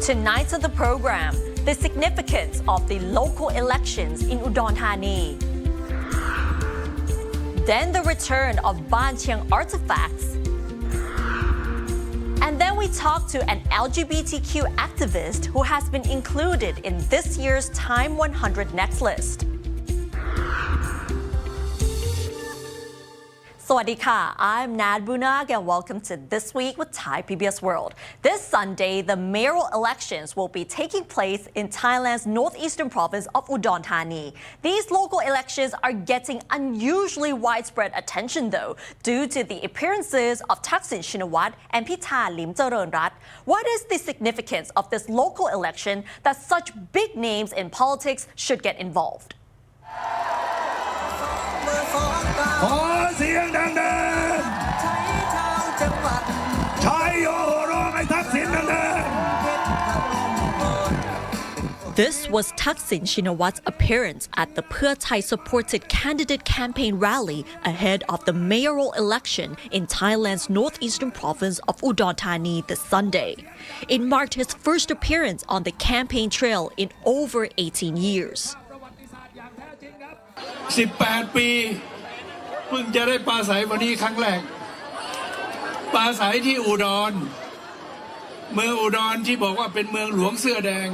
Tonight on the program, the significance of the local elections in Udon Thani. Then the return of Chiang artifacts. And then we talk to an LGBTQ activist who has been included in this year's Time 100 Next list. Sawadika, I'm Nad Bunag and welcome to This Week with Thai PBS World. This Sunday, the mayoral elections will be taking place in Thailand's northeastern province of Udon Thani. These local elections are getting unusually widespread attention though, due to the appearances of Thaksin Shinawatra and Pita Limjaroenrat. What is the significance of this local election that such big names in politics should get involved? ขอเสียงดังๆชัยโยร้องให้ทักษิณดังๆ This was Thaksin Shinawatra's appearance at the Pheu Thai-supported candidate campaign rally ahead of the mayoral election in Thailand's northeastern province of Udon Thani this Sunday. It marked his first appearance on the campaign trail in over 18 years. 18 ปีเพิ่งจะได้ปราศัยวันนี้ครั้งแรกปราศัยที่อุดรเมืองอุดรที่บอกว่าเป็นเมืองหลวงเสื้อแดง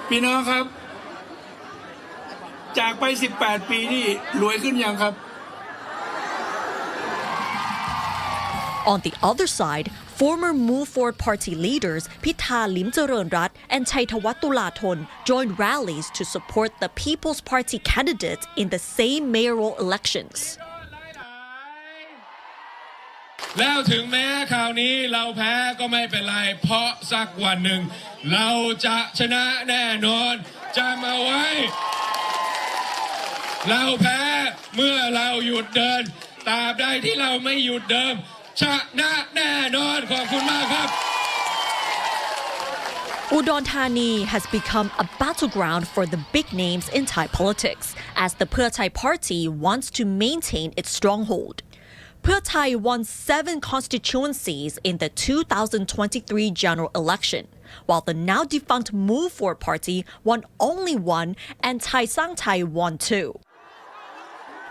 พี่น้องครับจากไป18 ปีนี่รวยขึ้นยังครับ On the other side, former Move Forward Party leaders Pita Limjaroenrat and Chaithawat Tulathon joined rallies to support the People's Party candidates in the same mayoral elections. แล้วถึงแม้คราวนี้เราแพ้ก็ไม่เป็นไรเพราะสักวันหนึ่งเราจะชนะแน่นอนจำเอาไว้เราแพ้เมื่อเราหยุดเดินตราบใดที่เราไม่หยุดเดินชนะแน่นอนขอบคุณมากครับ Udon Thani has become a battleground for the big names in Thai politics as the Pheu Thai party wants to maintain its stronghold. Pheu Thai won 7 constituencies in the 2023 general election, while the now defunct Move Forward party won only 1 and Thai Sang Thai won 2.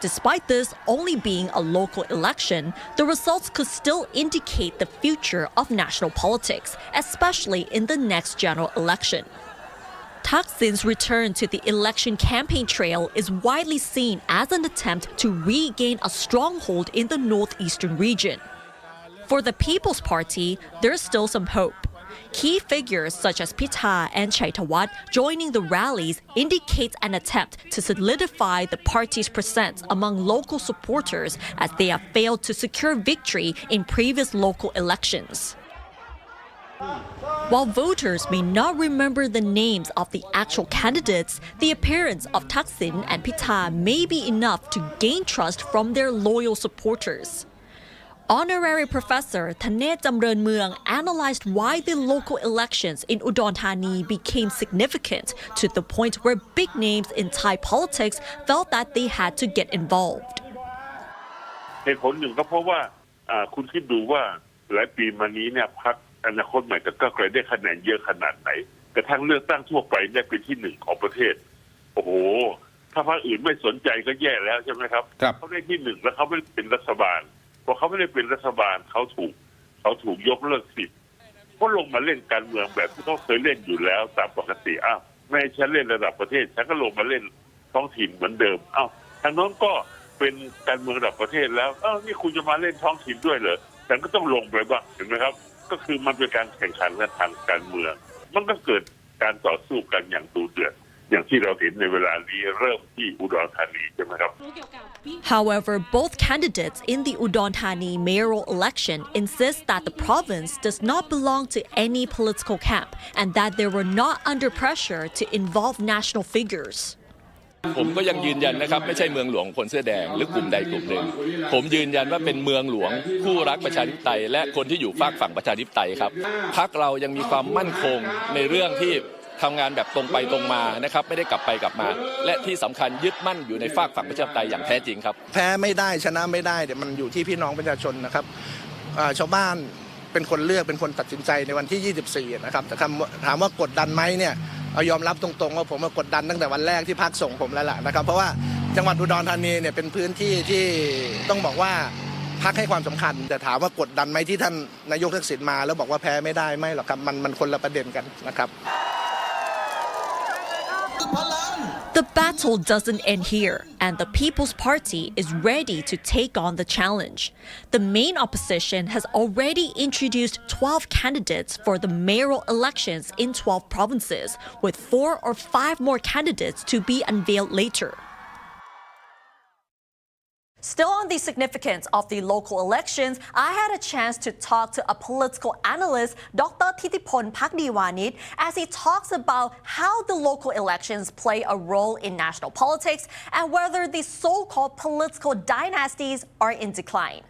Despite this only being a local election, the results could still indicate the future of national politics, especially in the next general election. Thaksin's return to the election campaign trail is widely seen as an attempt to regain a stronghold in the northeastern region. For the People's Party, there's still some hope. Key figures such as Pita and Chaithawat joining the rallies indicates an attempt to solidify the party's presence among local supporters as they have failed to secure victory in previous local elections. While voters may not remember the names of the actual candidates, the appearance of Thaksin and Pita may be enough to gain trust from their loyal supporters. Honorary Professor Thanet Jamreun Mueang analyzed why the local elections in Udon Thani became significant to the point where big names in Thai politics felt that they had to get involved. เหตุผลหนึ่งก็เพราะว่าคุณคิดดูว่าหลายปีมานี้เนี่ยพรรคอนาคตใหม่กับก้าวไกลได้คะแนนเยอะขนาดไหนกระทั่งเลือกตั้งทั่วไปได้เป็นที่1ของประเทศโอ้โหถ้าพรรคอื่นไม่สนใจก็แย่แล้วใช่ไหมครับเขาได้ที่1แล้วเขาไม่เป็นรัฐบาลพอเขาไม่ได้เป็นรัฐบาลเขาถูกยกเลิกสิทธิ์ก็ลงมาเล่นการเมืองแบบที่เขาเคยเล่นอยู่แล้วตามปกติไม่ให้ฉันเล่นระดับประเทศฉันก็ลงมาเล่นท้องถิ่นเหมือนเดิมทางโน้นก็เป็นการเมืองระดับประเทศแล้วนี่คุณจะมาเล่นท้องถิ่นด้วยเหรอฉันก็ต้องลงไปบ้างเห็นไหมครับก็คือมันเป็นการแข่งขันกันทางการเมืองมันก็เกิดการต่อสู้กันอย่างดุเดือดอย่างที่เราเห็นในเวลานี้เริ่มที่อุดรธานีใช่ไหมครับ However, both candidates in the Udon Thani mayoral election insist that the province does not belong to any political camp and that they were not under pressure to involve national figures. ผมก็ยังยืนยันนะครับไม่ใช่เมืองหลวงคนเสื้อแดงหรือกลุ่มใดกลุ่มหนึ่งผมยืนยันว่าเป็นเมืองหลวงคู่รักประชาธิปไตยและคนที่อยู่ฝากฝั่งประชาธิปไตยครับพรรคเรายังมีความมั่นคงในเรื่องที่ทำงานแบบตรงไปตรงมานะครับไม่ได้กลับไปกลับมาและที่สำคัญยึดมั่นอยู่ในฝากฝั่งประชาธิปไตยอย่างแท้จริงครับแพ้ไม่ได้ชนะไม่ได้เดี๋ยวมันอยู่ที่พี่น้องประชาชนนะครับชาวบ้านเป็นคนเลือกเป็นคนตัดสินใจในวันที่ 24 นะครับแต่ถามว่ากดดันไหมเนี่ยเอายอมรับตรงๆว่าผมกดดันตั้งแต่วันแรกที่พรรคส่งผมแล้วล่ะนะครับเพราะว่าจังหวัดอุดรธานีเนี่ยเป็นพื้นที่ที่ต้องบอกว่าพรรคให้ความสำคัญแต่ถามว่ากดดันไหมที่ท่านนายกทักษิณมาแล้วบอกว่าแพ้ไม่ได้ไม่หรอกครับมันคนละประเด็นกันนะครับ The battle doesn't end here, and the People's Party is ready to take on the challenge. The main opposition has already introduced 12 candidates for the mayoral elections in 12 provinces, with 4 or 5 more candidates to be unveiled later. Still on the significance of the local elections, I had a chance to talk to a political analyst, Dr. Thitipon Pakdiwanit, as he talks about how the local elections play a role in national politics and whether the so-called political dynasties are in decline.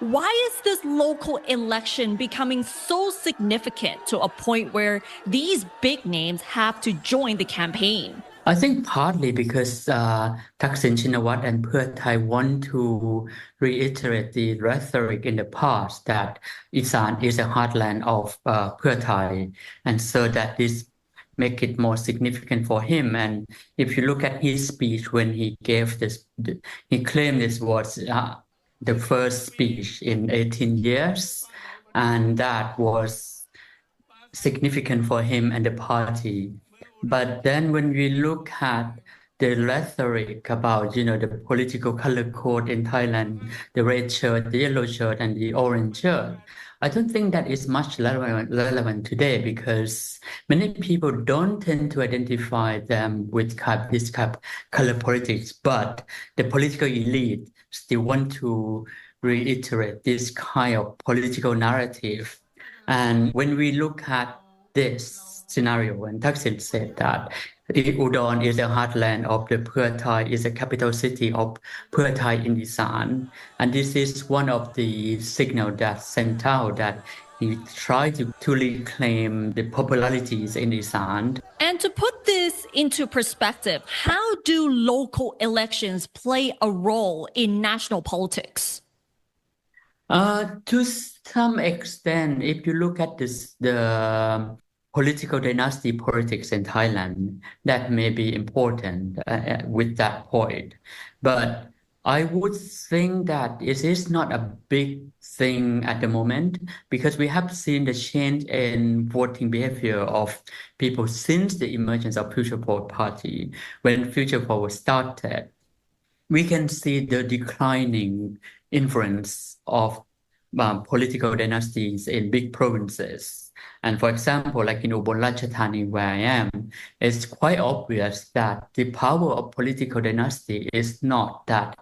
Why is this local election becoming so significant to a point where these big names have to join the campaign? I think partly because Thaksin Shinawatra and Pheu Thai want to reiterate the rhetoric in the past that Isan is a heartland of Pheu Thai, and so that this make it more significant for him. And if you look at his speech when he gave this, he claimed this was the first speech in 18 years, and that was significant for him and the party. But then when we look at the rhetoric about, the political color code in Thailand, the red shirt, the yellow shirt, and the orange shirt, I don't think that is much relevant today because many people don't tend to identify them with this kind of color politics, but the political elite still want to reiterate this kind of political narrative. And when we look at this scenario, when Thaksin said that Udon is the heartland of the Pheu Thai, is the capital city of Pheu Thai in Isan, and this is one of the signals that sent out that he tried to reclaim the popularities in Isan. And to put this into perspective, how do local elections play a role in national politics? To some extent, if you look at the political dynasty politics in Thailand, that may be important with that point. But I would think that it is not a big thing at the moment because we have seen the change in voting behavior of people since the emergence of Future Forward Party. When Future Forward started, we can see the declining influence of political dynasties in big provinces. And for example, like in Ubon Ratchathani, where I am, it's quite obvious that the power of political dynasty is not that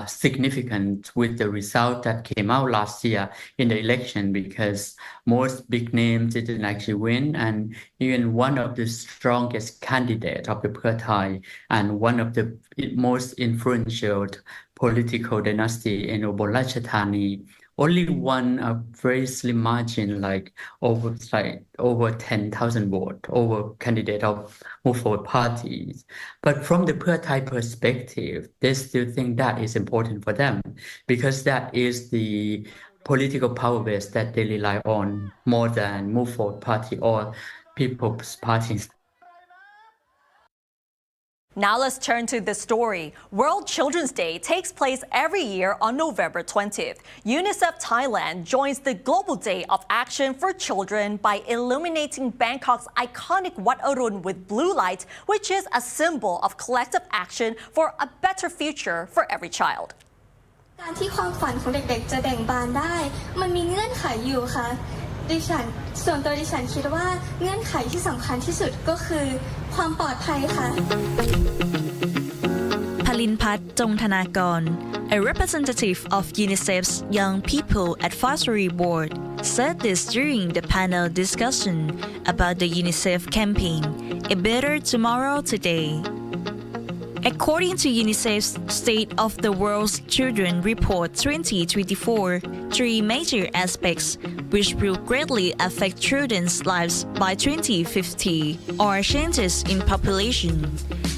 significant with the result that came out last year in the election because most big names didn't actually win, and even one of the strongest candidates of the Pheu Thai and one of the most influential political dynasty in Ubon Ratchathani only won a very slim margin, like over 10,000 votes over candidate of Move Forward parties. But from the Pheu Thai perspective, they still think that is important for them because that is the political power base that they rely on more than Move Forward party or People's parties. Now let's turn to this story. World Children's Day takes place every year on November 20th. UNICEF Thailand joins the Global Day of Action for Children by illuminating Bangkok's iconic Wat Arun with blue light, which is a symbol of collective action for a better future for every child. การที่ความฝันของเด็กๆจะเบ่งบานได้มันมีเงื่อนไขอยู่ค่ะส่วนตัวดิฉันคิดว่าเงื่อนไขที่สำคัญที่สุดก็คือความปลอดภัยค่ะ Palinpat Jongthanakon, a representative of UNICEF's Young People Advisory Board, said this during the panel discussion about the UNICEF campaign, A Better Tomorrow Today. According to UNICEF's State of the World's Children Report 2024, three major aspects which will greatly affect children's lives by 2050 are changes in population,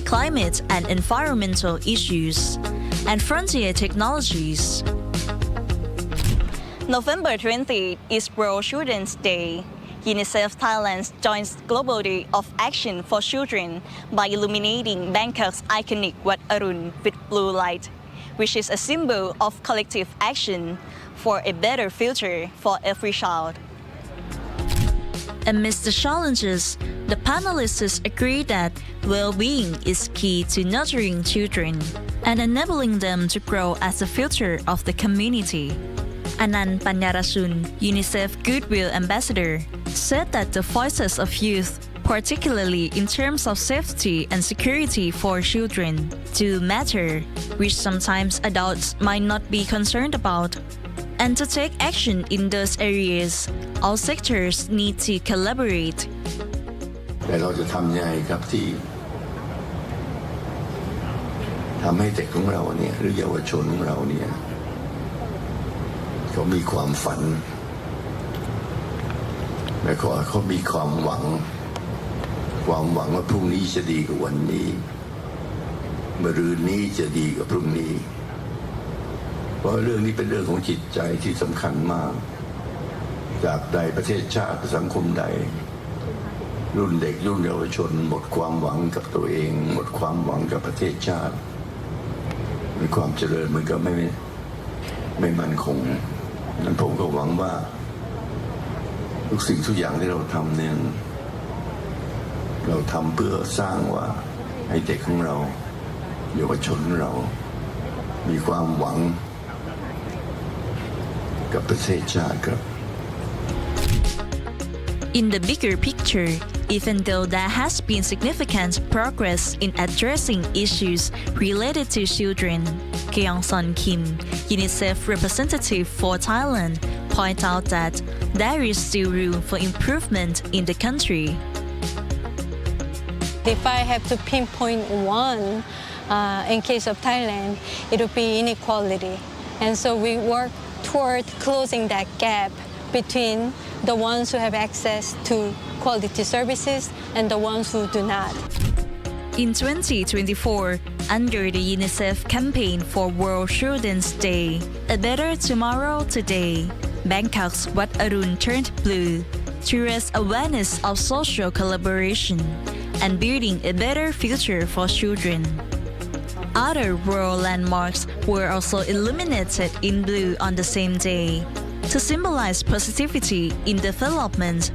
climate and environmental issues, and frontier technologies. November 20 is World Children's Day. UNICEF Thailand joins Global Day of Action for Children by illuminating Bangkok's iconic Wat Arun with blue light, which is a symbol of collective action for a better future for every child. Amidst the challenges, the panelists agree that well-being is key to nurturing children and enabling them to grow as the future of the community. Anand Panyarachun, UNICEF Goodwill Ambassador, said that the voices of youth, particularly in terms of safety and security for children, do matter, which sometimes adults might not be concerned about. And to take action in those areas, all sectors need to collaborate. แต่เราจะทำยังไงครับที่ทำให้เด็กของเราเนี่ยหรือเยาวชนของเราเนี่ยเขามีความฝันและเขามีความหวังว่าพรุ่งนี้จะดีกว่าวันนี้มะรืนนี้จะดีกว่าพรุ่งนี้เพราะเรื่องนี้เป็นเรื่องของจิตใจที่สำคัญมากจากใดประเทศชาติสังคมใดรุ่นเด็กรุ่นเยาวชนหมดความหวังกับตัวเองหมดความหวังกับประเทศชาติมีความเจริญมันก็ไม่มั่นคงนั้นผมก็หวังว่าทุกสิ่งทุกอย่างที่เราทำเนี่ยเราทำเพื่อสร้างว่าให้เด็กของเราเยาวชนของเรามีความหวังกับประเทศชาติครับ In the bigger picture, even though there has been significant progress in addressing issues related to children, Keong Son Kim, UNICEF representative for Thailand, point out that there is still room for improvement in the country. If I have to pinpoint one, in case of Thailand, it would be inequality. And so we work toward closing that gap between the ones who have access to quality services and the ones who do not. In 2024, under the UNICEF campaign for World Children's Day, A Better Tomorrow Today, Bangkok's Wat Arun turned blue to raise awareness of social collaboration and building a better future for children. Other world landmarks were also illuminated in blue on the same day to symbolize positivity in development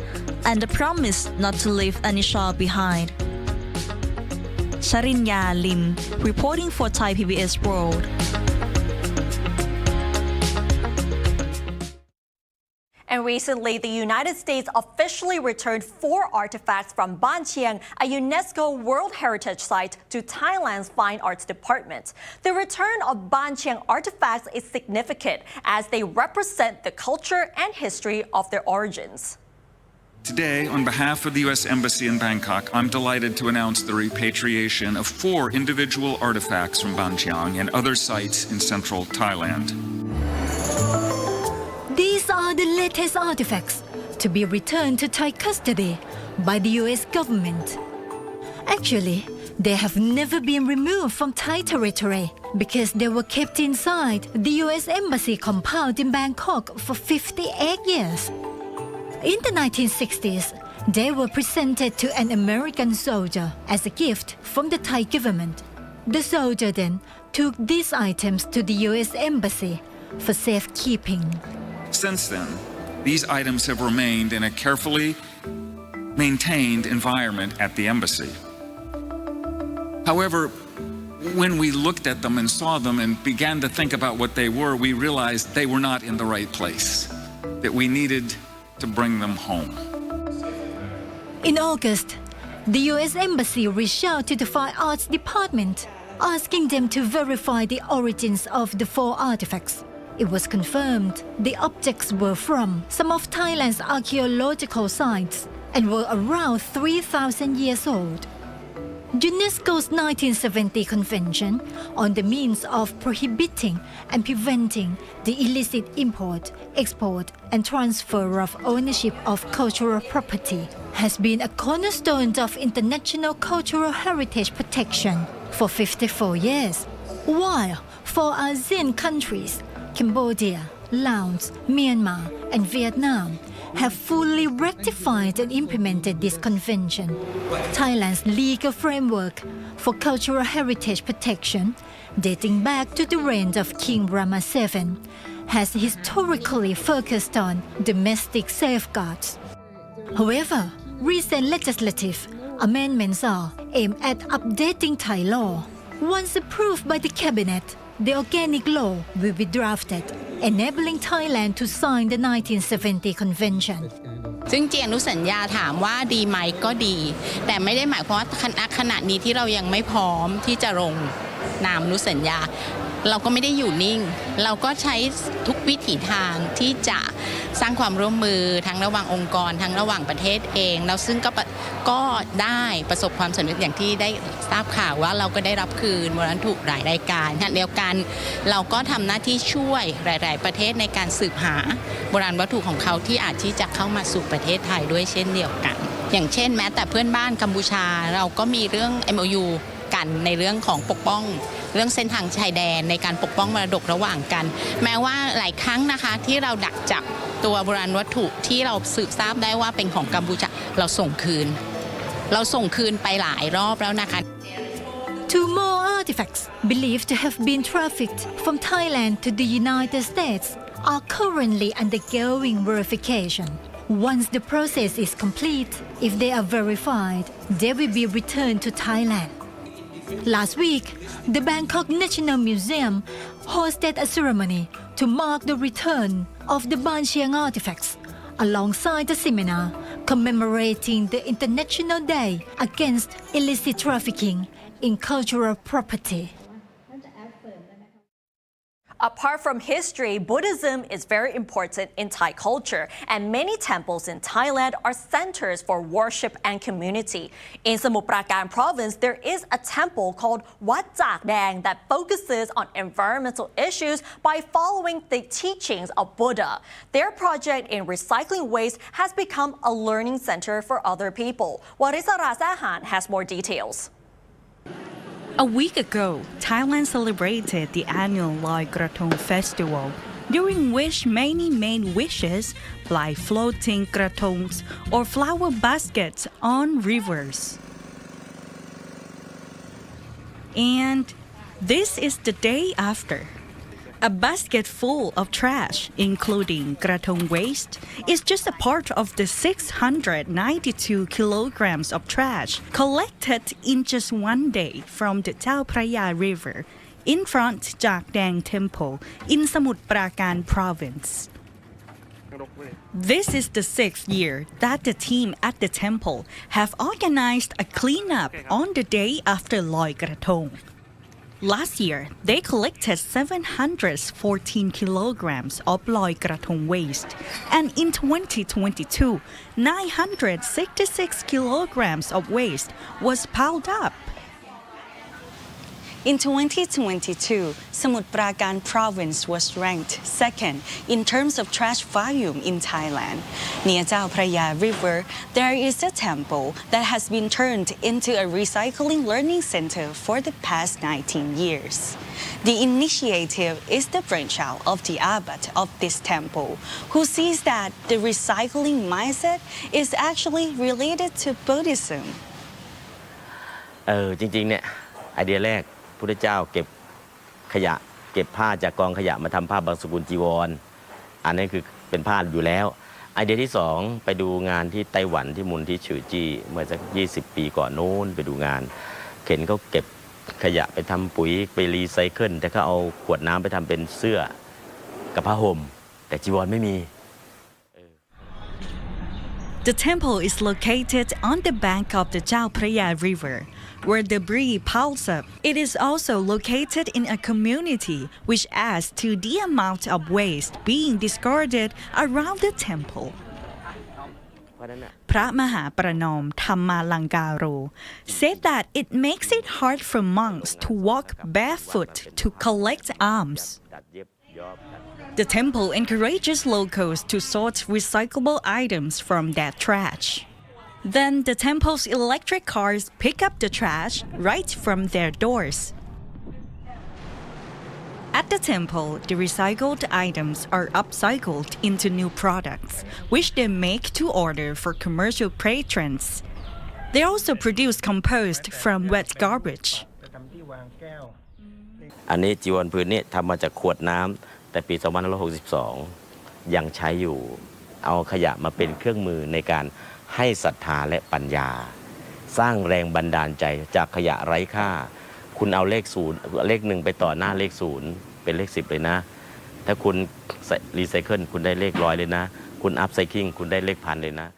and the promise not to leave any child behind. Sharinya Lim, reporting for Thai PBS World. And recently, the United States officially returned 4 artifacts from Ban Chiang, a UNESCO World Heritage Site, to Thailand's Fine Arts Department. The return of Ban Chiang artifacts is significant as they represent the culture and history of their origins. Today, on behalf of the U.S. Embassy in Bangkok, I'm delighted to announce the repatriation of 4 individual artifacts from Ban Chiang and other sites in central Thailand. These are the latest artifacts to be returned to Thai custody by the U.S. government. Actually, they have never been removed from Thai territory because they were kept inside the U.S. Embassy compound in Bangkok for 58 years. In the 1960s, they were presented to an American soldier as a gift from the Thai government. The soldier then took these items to the U.S. Embassy for safekeeping. Since then, these items have remained in a carefully maintained environment at the embassy. However, when we looked at them and saw them and began to think about what they were, we realized they were not in the right place, that we needed to bring them home. In August, the U.S. Embassy reached out to the Fine Arts Department, asking them to verify the origins of the 4 artifacts. It was confirmed the objects were from some of Thailand's archaeological sites and were around 3,000 years old. UNESCO's 1970 Convention on the means of prohibiting and preventing the illicit import, export, and transfer of ownership of cultural property has been a cornerstone of international cultural heritage protection for 54 years, while for ASEAN countries, Cambodia, Laos, Myanmar, and Vietnam have fully ratified and implemented this convention. Thailand's legal framework for cultural heritage protection, dating back to the reign of King Rama VII, has historically focused on domestic safeguards. However, recent legislative amendments are aimed at updating Thai law. Once approved by the cabinet, the organic law will be drafted, enabling Thailand to sign the 1970 Convention. ซึ่งเจียงอนุสัญญาถามว่าดีไหมก็ดีแต่ไม่ได้หมายความว่าขณะนี้ที่เรายังไม่พร้อมที่จะลงนามอนุสัญญาเราก็ไม่ได้อยู่นิ่งเราก็ใช้ทุกวิถีทางที่จะสร้างความร่วมมือทั้งระหว่างองค์กรทั้งระหว่างประเทศเองแล้วซึ่งก็ได้ประสบความสำเร็จอย่างที่ได้ทราบข่าวว่าเราก็ได้รับคืนโบราณวัตถุหลายรายการขณะเดียวกันเราก็ทำหน้าที่ช่วยหลายๆประเทศในการสืบหาโบราณวัตถุของเขาที่อาจที่จะเข้ามาสู่ประเทศไทยด้วยเช่นเดียวกันอย่างเช่นแม้แต่เพื่อนบ้านกัมพูชาเราก็มีเรื่อง MOU กันในเรื่องของปกป้องเรื่องเส้นทางชายแดนในการปกป้องมรดกระหว่างกันแม้ว่าหลายครั้งนะคะที่เราดักจับตัวโบราณวัตถุที่เราสืบทราบได้ว่าเป็นของกัมพูชาเราส่งคืนไปหลายรอบแล้วนะคะ Two more artifacts believed to have been trafficked from Thailand to the United States are currently undergoing verification. Once the process is complete, if they are verified, they will be returned to Thailand. Last week, the Bangkok National Museum hosted a ceremony to mark the return of the Ban Chiang artifacts, alongside a seminar commemorating the International Day Against Illicit Trafficking in Cultural Property. Apart from history, Buddhism is very important in Thai culture, and many temples in Thailand are centers for worship and community. In Samut Prakan province, there is a temple called Wat Arun that focuses on environmental issues by following the teachings of Buddha. Their project in recycling waste has become a learning center for other people. Warisa Razahan has more details. A week ago, Thailand celebrated the annual Loi Krathong festival, during which many made wishes by floating krathongs or flower baskets on rivers. And this is the day after. A basket full of trash, including krathong waste, is just a part of the 692 kilograms of trash collected in just one day from the Chao Phraya River in front Jak Dang Temple in Samut Prakan province. This is the 6th year that the team at the temple have organized a cleanup on the day after Loi Krathong. Last year, they collected 714 kilograms of Loi Krathong waste, and in 2022, 966 kilograms of waste was piled up. In 2022, Samut Prakan province was ranked second in terms of trash volume in Thailand. Near Chao Phraya River, there is a temple that has been turned into a recycling learning center for the past 19 years. The initiative is the brainchild of the abbot of this temple, who sees that the recycling mindset is actually related to Buddhism. จริงๆเนี่ยไอเดียแรกพุทธเจ้าเก็บขยะเก็บผ้าจากกองขยะมาทำผ้าบางสกุลจีวรอันนั้นคือเป็นผ้าอยู่แล้วไอเดียที่2ไปดูงานที่ไต้หวันที่มุนที่ฉือจี้เมื่อสัก20 ปีก่อนโน้นไปดูงานเห็นเขาเก็บขยะไปทำปุ๋ยไปรีไซเคิลแต่เขาเอาขวดน้ำไปทำเป็นเสื้อกับผ้าห่มแต่จีวรไม่มี The temple is located on the bank of the Chao Phraya River, where debris piles up. It is also located in a community, which adds to the amount of waste being discarded around the temple. พระมหาประนอมธรรมาลังการโร said that it makes it hard for monks to walk barefoot to collect alms. The temple encourages locals to sort recyclable items from their trash. Then the temple's electric cars pick up the trash right from their doors. At the temple, the recycled items are upcycled into new products, which they make to order for commercial patrons. They also produce compost from wet garbage. อันนี้จีวรผืนนี้ทำมาจากขวดน้ำแต่ปี2562ยังใช้อยู่เอาขยะมาเป็นเครื่องมือในการให้ศรัทธาและปัญญาสร้างแรงบันดาลใจจากขยะไร้ค่าคุณเอาเลข0เลข1ไปต่อหน้าเลข0เป็นเลข10เลยนะถ้าคุณรีไซเคิลคุณได้เลข100เลยนะคุณอัพไซคลิงคุณได้เลข1,000เลยนะ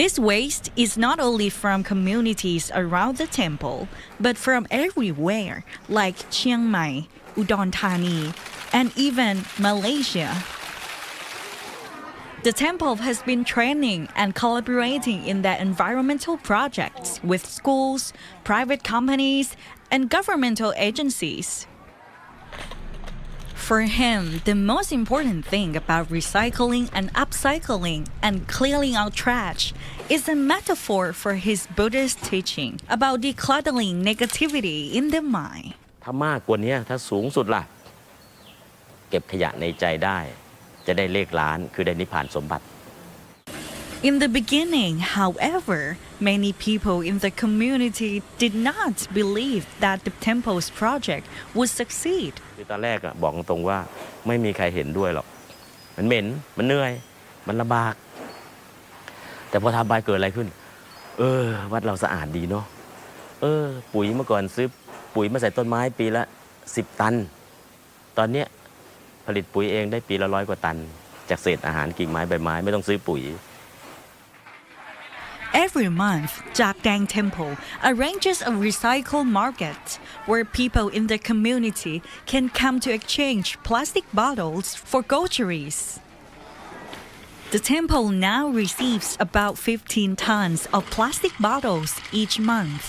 This waste is not only from communities around the temple, but from everywhere, like Chiang Mai, Udon Thani, and even Malaysia. The temple has been training and collaborating in their environmental projects with schools, private companies, and governmental agencies. For him, the most important thing about recycling and upcycling and clearing out trash is a metaphor for his Buddhist teaching about decluttering negativity in the mind. ถ้ามากกว่านี้ถ้าสูงสุดล่ะเก็บขยะในใจได้จะได้เลขล้านคือได้นิพพานสมบัติ In the beginning, however, many people in the community did not believe that the temple's project would succeed. ตอนแรกบอกตรงว่าไม่มีใครเห็นด้วยหรอกมันเหม็นมันเหนื่อยมันลำบากแต่พอทำไปเกิดอะไรขึ้นวัดเราสะอาดดีเนาะปุ๋ยเมื่อก่อนซื้อปุ๋ยมาใส่ต้นไม้ปีละ10 ตันตอนนี้ผลิตปุ๋ยเองได้ปีละ100 กว่าตันจากเศษอาหารกิ่งไม้ใบไม้ไม่ต้องซื้อปุ๋ยEvery month, Jak Dang Temple arranges a recycle market where people in the community can come to exchange plastic bottles for groceries. The temple now receives about 15 tons of plastic bottles each month,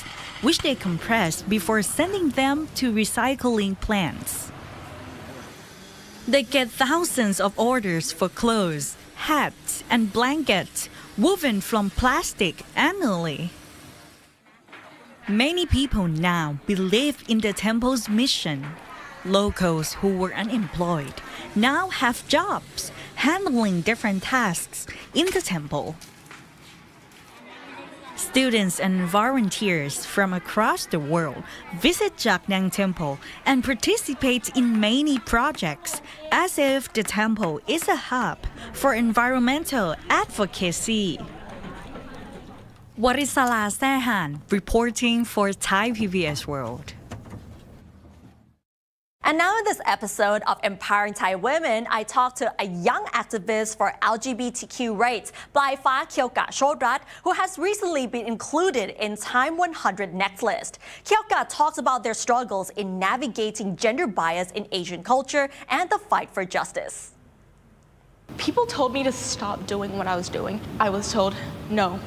which they compress before sending them to recycling plants. They get thousands of orders for clothes, hats, and blankets woven from plastic annually. Many people now believe in the temple's mission. Locals who were unemployed now have jobs handling different tasks in the temple. Students and volunteers from across the world visit Jak Dang Temple and participate in many projects as if the temple is a hub for environmental advocacy. Warisala Sehan reporting for Thai PBS World. And now in this episode of Empowering Thai Women, I talked to a young activist for LGBTQ rights, Plaifah Kyoka Shodladd, who has recently been included in Time 100 Next List. Kyoka talks about their struggles in navigating gender bias in Asian culture and the fight for justice. People told me to stop doing what I was doing. I was told, no,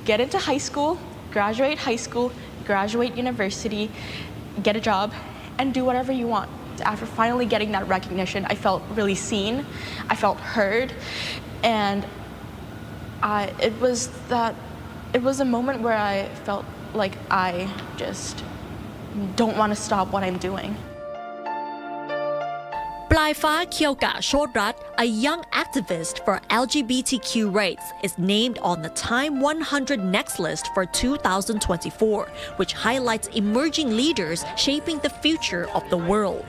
get into high school, graduate high school, graduate university, get a job, and do whatever you want. After finally getting that recognition, I felt really seen, I felt heard, and it was a moment where I felt like I just don't want to stop what I'm doing. Plaifah Kyoka Shodladd, a young activist for LGBTQ rights, is named on the Time 100 Next List for 2024, which highlights emerging leaders shaping the future of the world.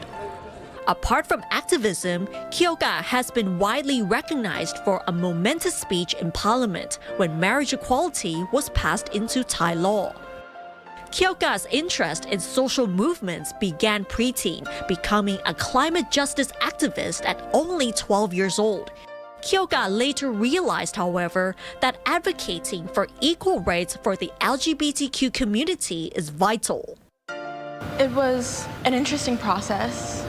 Apart from activism, Kyoka has been widely recognized for a momentous speech in Parliament when marriage equality was passed into Thai law. Kyoka's interest in social movements began preteen, becoming a climate justice activist at only 12 years old. Kyoka later realized, however, that advocating for equal rights for the LGBTQ community is vital. It was an interesting process.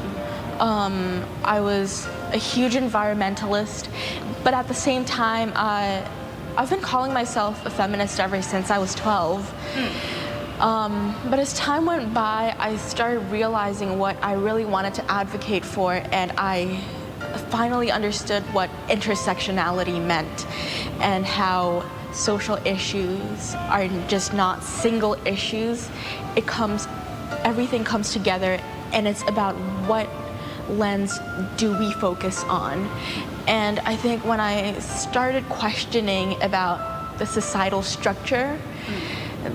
I was a huge environmentalist, but at the same time, I've been calling myself a feminist ever since I was 12. But as time went by, I started realizing what I really wanted to advocate for, and I finally understood what intersectionality meant and how social issues are just not single issues. Everything comes together, and it's about what lens do we focus on. And I think when I started questioning about the societal structure,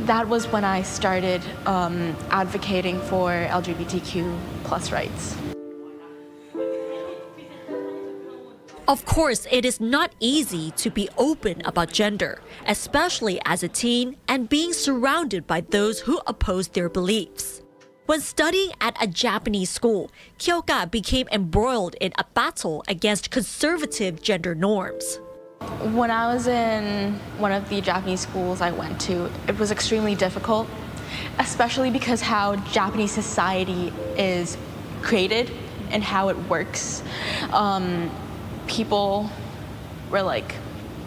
that was when I started advocating for LGBTQ plus rights. Of course, it is not easy to be open about gender, especially as a teen and being surrounded by those who oppose their beliefs. When studying at a Japanese school, Kyoka became embroiled in a battle against conservative gender norms. When I was in one of the Japanese schools I went to, it was extremely difficult, especially because how Japanese society is created and how it works. People were like,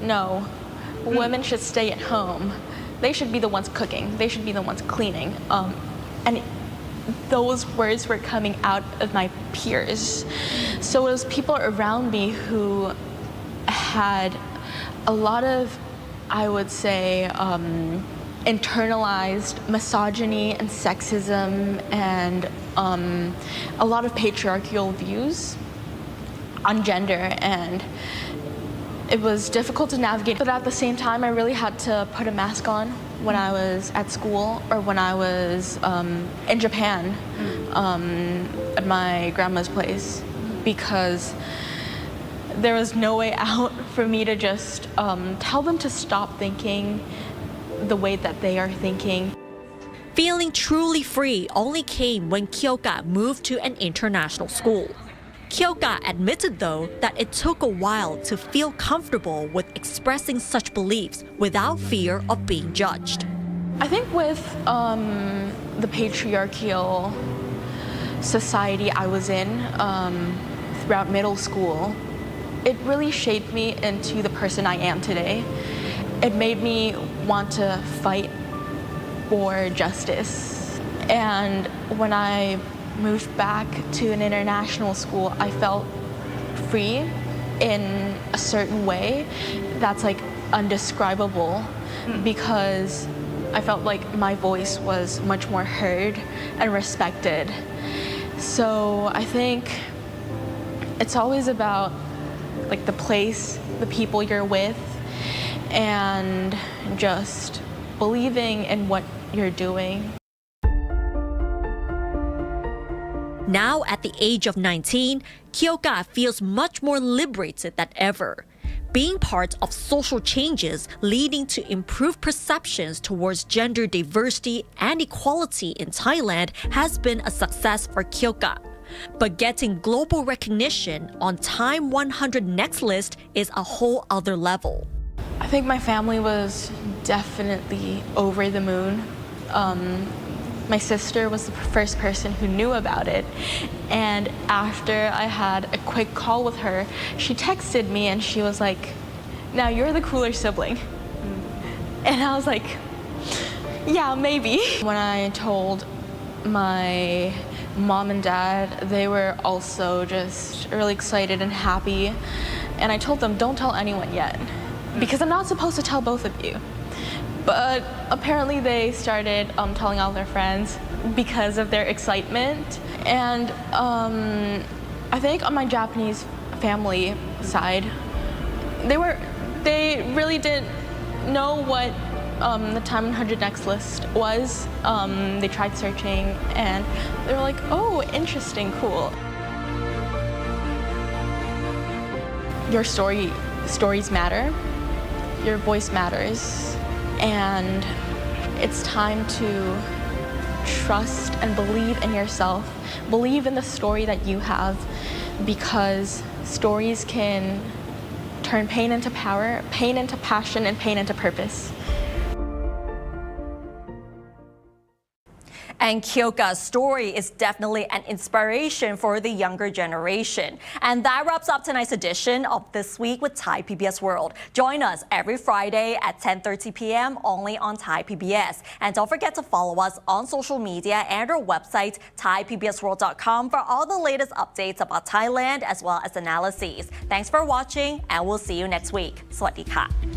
no, women should stay at home. They should be the ones cooking. They should be the ones cleaning. And those words were coming out of my peers. So it was people around me who had a lot of, I would say, internalized misogyny and sexism and a lot of patriarchal views on gender, and it was difficult to navigate. But at the same time, I really had to put a mask on when I was at school or when I was in Japan at my grandma's place, because there was no way out for me to just tell them to stop thinking the way that they are thinking. Feeling truly free only came when Kyoka moved to an international school. Kyoka admitted, though, that it took a while to feel comfortable with expressing such beliefs without fear of being judged. I think with the patriarchal society I was in throughout middle school, it really shaped me into the person I am today. It made me want to fight for justice. And when I moved back to an international school, I felt free in a certain way that's like undescribable, because I felt like my voice was much more heard and respected. So I think it's always about like the place, the people you're with, and just believing in what you're doing. Now, at the age of 19, Kyoka feels much more liberated than ever. Being part of social changes leading to improved perceptions towards gender diversity and equality in Thailand has been a success for Kyoka. But getting global recognition on Time 100 Next list is a whole other level. I think my family was definitely over the moon. My sister was the first person who knew about it, and after I had a quick call with her, she texted me and she was like, "Now you're the cooler sibling." And I was like, yeah, maybe. When I told my mom and dad, they were also just really excited and happy, and I told them, don't tell anyone yet, because I'm not supposed to tell both of you. But apparently they started telling all their friends because of their excitement. And I think on my Japanese family side, they really didn't know what the Time 100 Next list was. They tried searching and they were like, oh, interesting, cool. Your stories matter, your voice matters. And it's time to trust and believe in yourself, believe in the story that you have, because stories can turn pain into power, pain into passion, and pain into purpose. And Kyoka's story is definitely an inspiration for the younger generation. And that wraps up tonight's edition of This Week with Thai PBS World. Join us every Friday at 10:30 p.m. only on Thai PBS. And don't forget to follow us on social media and our website, thaipbsworld.com, for all the latest updates about Thailand as well as analyses. Thanks for watching, and we'll see you next week. สวัสดีค่ะ